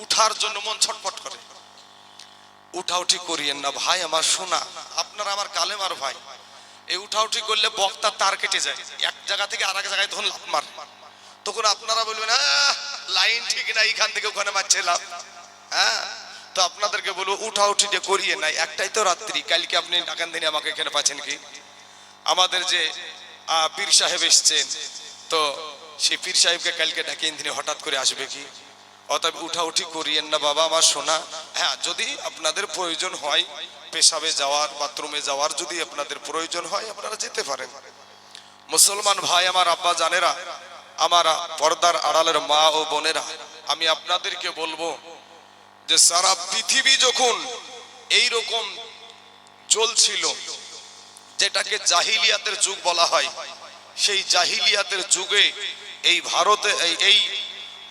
উঠার জন্য মন ছটফট করে। উঠাউঠি করিয়েন না ভাই আমার শোনা, আপনারা আমার কালেমার ভাই। এই উঠাউঠি করলে বক্তার তার কেটে যায়, এক জায়গা থেকে আর এক জায়গায় তখন লাফ মার। তখন আপনারা বলবেন লাইন ঠিক না, এইখান থেকে ওখানে মারছে লাভ। হ্যাঁ, তো আপনাদেরকে বলবো উঠাউঠি যে করিয়ে নাই। একটাই তো রাত্রি, কালকে আপনি ডাকান দিনে আমাকে এখানে পাচ্ছেন কি? আমাদের যে পীর সাহেব এসছেন, তো সেই পীর সাহেবকে কালকে ডাকিয়ে দিনে হঠাৎ করে আসবে কি? অতএব উঠাউঠি করিয়েন না বাবা আমার সোনা। হ্যাঁ, যদি আপনাদের প্রয়োজন হয় পেশাবে যাওয়ার, বাথরুমে যাওয়ার, যদি আপনাদের প্রয়োজন হয় আপনারা যেতে পারেন। মুসলমান ভাই আমার, আব্বা জানেরা, আমার পর্দার আড়ালের মা ও বোনেরা, আমি আপনাদেরকে বলবো যে সারা পৃথিবী যখন এই রকম চলছিল, যেটাকে জাহিলিয়াতের যুগ বলা হয়, সেই জাহিলিয়াতের যুগে এই ভারতে, এই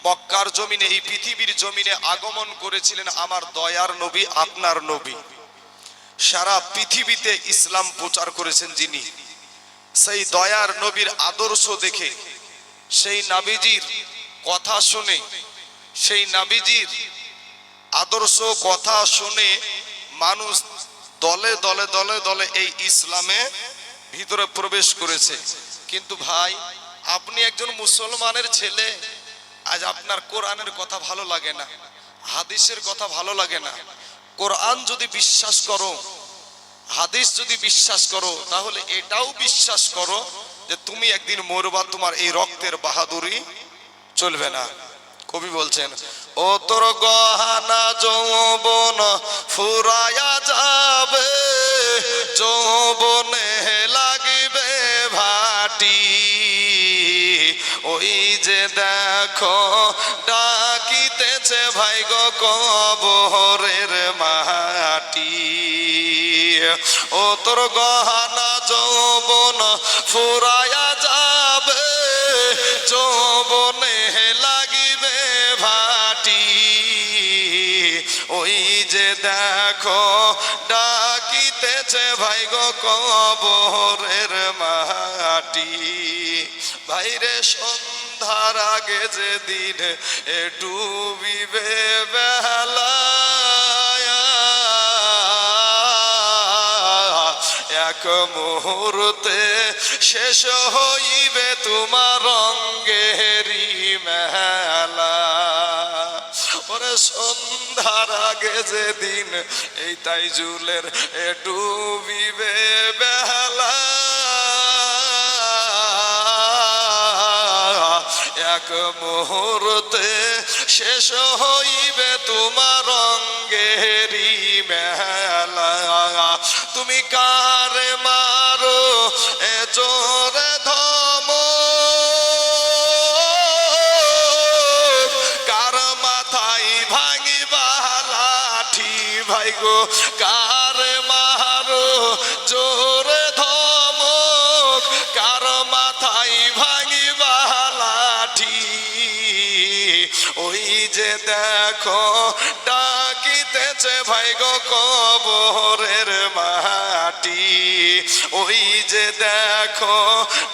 মক্কার জমিনে, এই পৃথিবীর জমিনে আগমন করেছিলেন আমার দয়ার নবী, আপনার নবী। সারা পৃথিবীতে ইসলাম প্রচার করেছেন যিনি, সেই দয়ার নবীর আদর্শ দেখে, সেই নবীজির কথা শুনে, সেই নবীজির আদর্শ কথা শুনে মানুষ দলে দলে দলে দলে এই ইসলামে ভিতরে প্রবেশ করেছে। কিন্তু ভাই, আপনি একজন মুসলমানের ছেলে, আজ আপনার কোরআনের কথা ভালো লাগে না, হাদিসের কথা ভালো লাগে না। কোরআন যদি বিশ্বাস করো, হাদিস যদি বিশ্বাস করো, তাহলে এটাও বিশ্বাস করো যে তুমি একদিন মরবা, তোমার এই রক্তের বাহাদুরি চলবে না। কবি বলছেন, ও তোর গহনা যৌবন ফুরায়া যাবে, যৌবনে লাগিবে ভাটি, ওই যে দেখো ডাকিতেছে ভাই গো কবরের মাটি। ও তোর গহনা যৌবন ফুরায়া যাবে, যৌবনে লাগিবে ভাটি, ওই যে দেখো ডাকিতেছে ভাই গো কবরের মাটি। ভাইরে সন্ধ্যার আগে যেদিন ডুবিবে বেলা, এক মুহূর্তে শেষ হইবে তোমার রঙ্গেরি মেলা। ওরে সন্ধ্যার আগে যেদিন এই তাইজুলের ডুবিবে বেলা, এক মুহূর্তে শেষ হইবে তোমার রঙ্গেরি মেলা। তুমি কারে মারো এ জোরে ধম, কার মাথায় ভাঙিবা লাঠি ভাই গো, কারে মারো জোরে ধম, কার মাথায় ভাঙিবা লাঠি, ওই যে দেখো ডাকিতেছে ভাই গো কবরের মাটি, ওই যে দেখো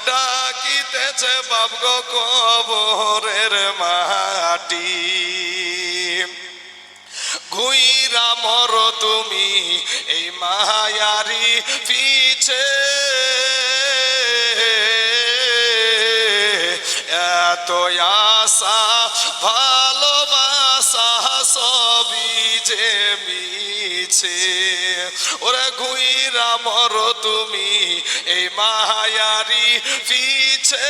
ডাকিতেছে বাপ গো কবরের মাটি। ঘুইরা মর তুমি এই মায়ারি পিছে, এত আশা ভালোবাসা সবই যে মিছে। ওরে ঘুইরা মর তুমি এই মায়ারি পিছে,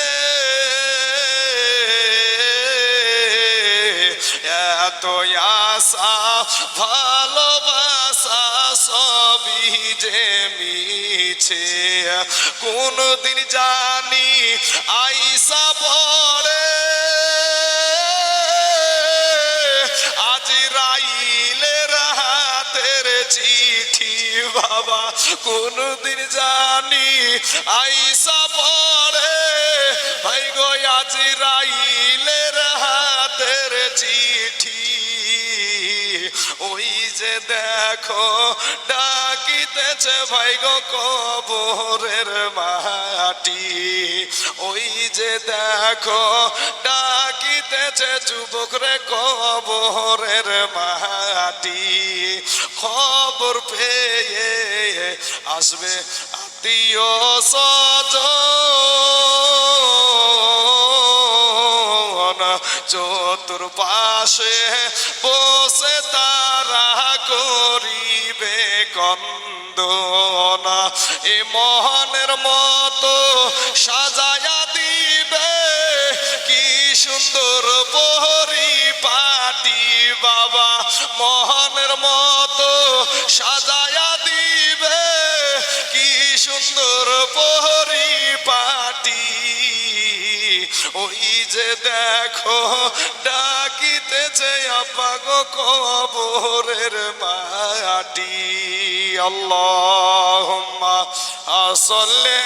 এত আশা ভালোবাসা সবই যে মিছে। কোন দিন জানি আইসা পড়ে আজরাইলের হাতের চিঠি বাবা, কোন দিন জানি আইসা পড়ে ভাই গো আজরাইলের হাতের চিঠি, ওই যে দেখো ডাকিতেছে ভাই গো কবরের মাটি, ওই যে দেখো ডাকিতে ডাকিতেছে যুবক রে কবরের মাটি, খবর পেয়ে আসবে আত্মীয় স্বজন, চতুর্পাশে বসে তারা করিবে কন্দন, এ মোহনের মতো সাজায়া দিবে কি সুন্দর পরিপাটি, বাবা মোহনের মতো সাজায়া দিবে কি সুন্দর পরিপাটি, ওই যে দেখো ডাকিতেছে আপা গো কবরের মাটি। আল্লাহুম্মা সাল্লি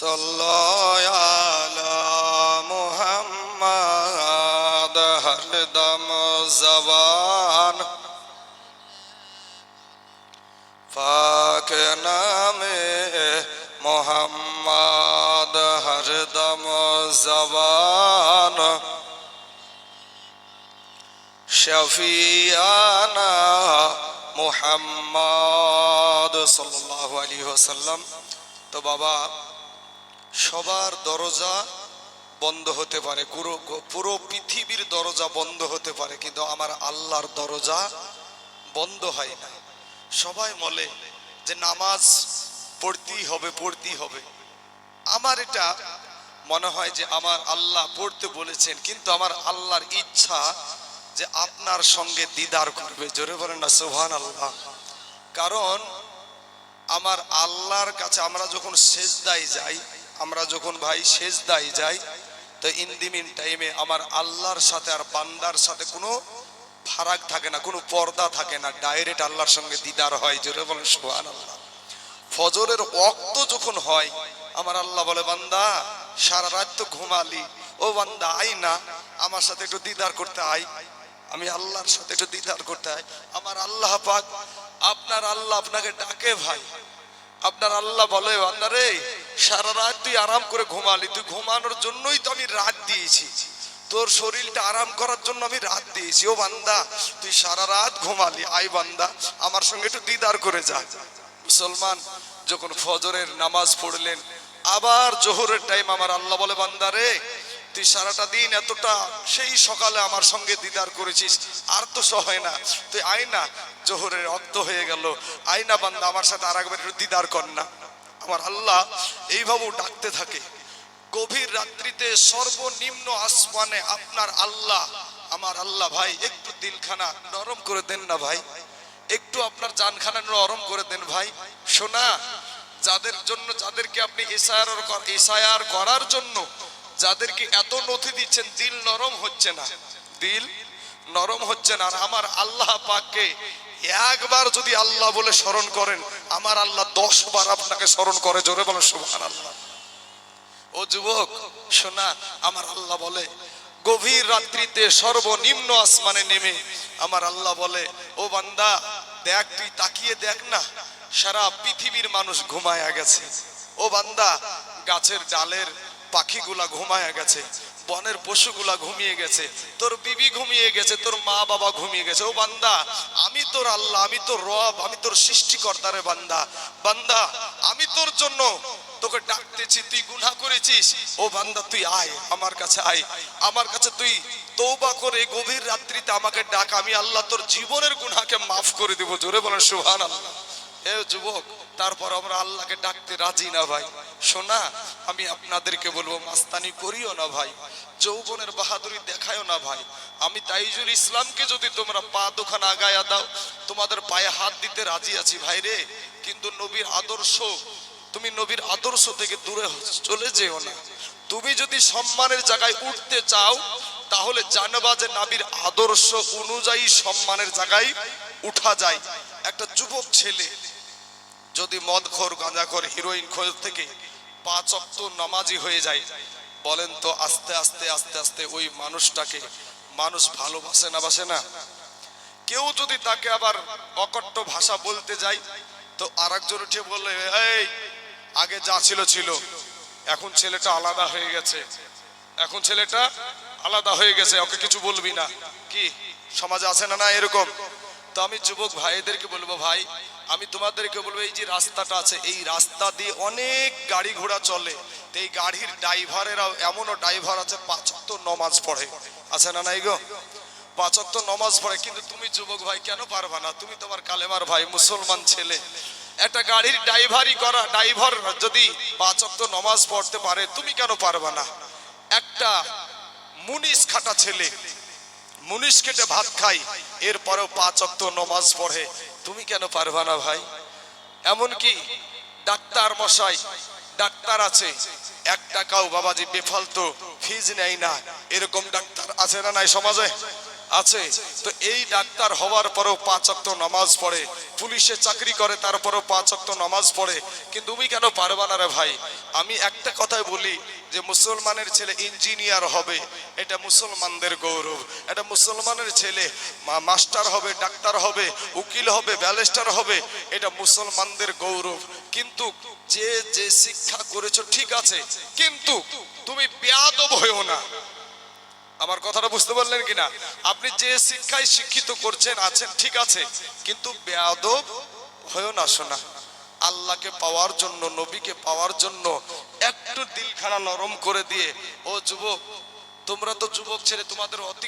সাল্লাল্লাহু আলা মুহাম্মাদ, হরদম জবান পাক নামে মুহাম্মাদ, হরদম জবান শফিয়ানা মুহাম্মাদ সাল্লাল্লাহু আলাইহি ওয়াসাল্লাম। তো বাবা, সবার দরজা বন্ধ হতে পারে, পুরো পৃথিবীর দরজা বন্ধ হতে পারে, কিন্তু আমার আল্লাহর দরজা বন্ধ হয় না। সবাই বলে যে নামাজ পড়তেই হবে। আমার এটা মনে হয় যে আমার আল্লাহ পড়তে বলেছেন, কিন্তু আমার আল্লাহর ইচ্ছা যে আপনার সঙ্গে দিদার করবে। জোরে বলেন না সুবহানাল্লাহ। কারণ আমার আল্লাহর কাছে আমরা যখন সেজদায় যাই, তো ইন দি মিন টাইমে আমার আল্লাহর সাথে আর বান্দার সাথে কোনো ফারাক থাকে না, কোনো পর্দা থাকে না, ডাইরেক্ট আল্লাহর সঙ্গে দিদার হয়। জোরে বলেন সুবহানাল্লাহ। ফজরের ওয়াক্ত যখন হয়, আমার আল্লাহ বলে বান্দা সারা রাত তো ঘুমালি, ও বান্দা আই না আমার সাথে একটু দিদার করতে আই, আমি আল্লাহর সাথে একটু দিদার করতে আই। আমার আল্লাহ পাক, আপনার আল্লাহ আপনাকে ডাকে ভাই। আপনার আল্লাহ বলে বান্দা রে, সারা রাত তুই আরাম করে ঘুমালি, তুই ঘুমানোর জন্যই তো আমি রাত দিয়েছি, তোর শরীরটা আরাম করার জন্য আমি রাত দিয়েছি। ও বান্দা তুই সারা রাত ঘুমালি, আই বান্দা আমার সঙ্গে একটু দিদার করে যা। মুসলমান যখন ফজরের নামাজ পড়লেন, আবার জোহরের টাইম, আমার আল্লাহ বলে বান্দা রে, তুই সারাটা দিন এতটা সেই সকালে আমার সঙ্গে দিদার করেছিস, আর তো সহায় না, তুই আয় না, জোহরের রক্ত হয়ে গেল, আয় না বান্দা আমার সাথে আর একবার একটু দিদার কর না। আমার আল্লাহ এইভাবেও ডাকতে থাকে। গভীর রাত্রিতে সর্বনিম্ন আসমানে আপনার আল্লাহ, আমার আল্লাহ ভাই একটু দিলখানা নরম করে দেন না ভাই, একটু আপনার জানখানা নরম করে দেন ভাই। শোনা, যাদের জন্য, যাদেরকে আপনি এসআইআর করার জন্য যাদেরকে এত নথি দিচ্ছেন, দিল নরম হচ্ছে না, দিল নরম হচ্ছে না। আর আমার আল্লাহ পাককে একবার যদি আল্লাহ বলে স্মরণ করেন, আমার আল্লাহ 10 বার আপনাকে স্মরণ করে। জোরে বলেন সুবহানাল্লাহ। ও যুবক শোনা, আমার আল্লাহ বলে গভীর রাত্রিতে সর্বনিম্ন আসমানে নেমে আমার আল্লাহ বলে, ও বান্দা দেখ, তুই তাকিয়ে দেখ না, সারা পৃথিবীর মানুষ ঘুমায়া গেছে। ও বান্দা গাছের ডালের পাখিগুলা ঘুমায়া গেছে, বনের পশুগুলা ঘুমিয়ে গেছে, তোর বিবি ঘুমিয়ে গেছে, তোর মা বাবা ঘুমিয়ে গেছে। ও বান্দা আমি তোর আল্লাহ, আমি তোর রব, আমি তোর সৃষ্টিকর্তারে বান্দা, বান্দা আমি তোর জন্য তোকে ডাকতেছি, তুই গুনাহ করেছিস। ও বান্দা তুই আয় আমার কাছে, আয় আমার কাছে, তুই তওবা করে গভীর রাত্রিতে আমাকে ডাক, আমি আল্লাহ তোর জীবনের গুনাহকে মাফ করে দেব। জোরে বলেন সুবহানাল্লাহ। এ যুবক, তারপর আমরা আল্লাহকে ডাকতে রাজি না ভাই। শোনা, আমি আপনাদেরকে বলবো মাস্তানি করিও না ভাই, যৌবনের বাহাদুরি দেখায়ও না ভাই। আমি তাইজুল ইসলামকে যদি তোমরা পা দুখানা আগায়া দাও, তোমাদের পায়ে হাত দিতে রাজি আছি ভাই রে, কিন্তু নবীর আদর্শ, তুমি নবীর আদর্শ থেকে দূরে চলে যেও না। তুমি যদি সম্মানের জায়গায় উঠতে চাও, তাহলে জানবা যে নবীর আদর্শ অনুযায়ী সম্মানের জায়গায় উঠা যায়। একটা যুবক ছেলে যদি মদখোর গাঁজাখোর হিরোইন খোর থেকে 5 ওয়াক্ত নামাজি হয়ে যায়, বলেন তো আস্তে আস্তে আস্তে আস্তে ওই মানুষটাকে মানুষ ভালোবাসে না বাসে না? কেউ যদি তাকে আবার অকট্ট ভাষা বলতে যায় তো আরেকজন উঠে বলে, এই আগে যা ছিল ছিল, এখন ছেলেটা আলাদা হয়ে গেছে, এখন ছেলেটা আলাদা হয়ে গেছে, ওকে কিছু বলবি না। কি সমাজে আছে না না এরকম? তো আমি যুবক ভাইদেরকে বলবো, ভাই আমি তোমাদেরকে বলবো, এই যে রাস্তাটা আছে এই রাস্তা দিয়ে অনেক গাড়ি ঘোড়া চলে, তো এই গাড়ির ড্রাইভারেরাও এমনও ড্রাইভার আছে 5 ওয়াক্ত নামাজ পড়ে, আছে না নাই গো? 5 ওয়াক্ত নামাজ পড়ে, কিন্তু তুমি যুবক ভাই কেন পারবা না? তুমি তোমার কালেমার ভাই মুসলমান ছেলে, একটা গাড়ির ড্রাইভারি করা ড্রাইভার যদি 5 ওয়াক্ত নামাজ পড়তে পারে, তুমি কেন পারবা না? একটা মুনিশ খাটা ছেলে মুনিশ কেটে ভাত খাই, এরপরেও 5 ওয়াক্ত নামাজ পড়ে, তুমি কেন পারবা না ভাই? এমনকি ডাক্তার মশাই, ডাক্তার আছে 1 টাকাও বাবাজি বেফালতু ফিজ নেয় না, এরকম ডাক্তার আছে না নাই সমাজে? আছে। তো এই ডাক্তার হওয়ার পরেও 5 ওয়াক্ত নামাজ পড়ে, পুলিশে চাকরি করে তারপরেও 5 ওয়াক্ত নামাজ পড়ে, কিন্তু তুমি কেন পারবা না রে ভাই? আমি একটা কথাই বলি যে মুসলমানের ছেলে ইঞ্জিনিয়ার হবে, এটা মুসলমানদের গৌরব। এটা মুসলমানের ছেলে মাস্টার হবে, ডাক্তার হবে, উকিল হবে, ব্যারিস্টার হবে, এটা মুসলমানদের গৌরব। কিন্তু যে যে শিক্ষা করেছো ঠিক আছে, কিন্তু তুমি বেয়াদব হয়েও না। আমার কথাটা বুঝতে পারলেন কিনা? আপনি যে শিক্ষায় শিক্ষিত করছেন আছেন ঠিক আছে, কিন্তু বেয়াদব হয়েও না। শোনা, আল্লাহকে পাওয়ার জন্য, নবীকে পাওয়ার জন্য একটু দিলখানা নরম করে দিয়ে, ও যুবক, তোমরা তো যুবক ছেলে, তোমাদের অতি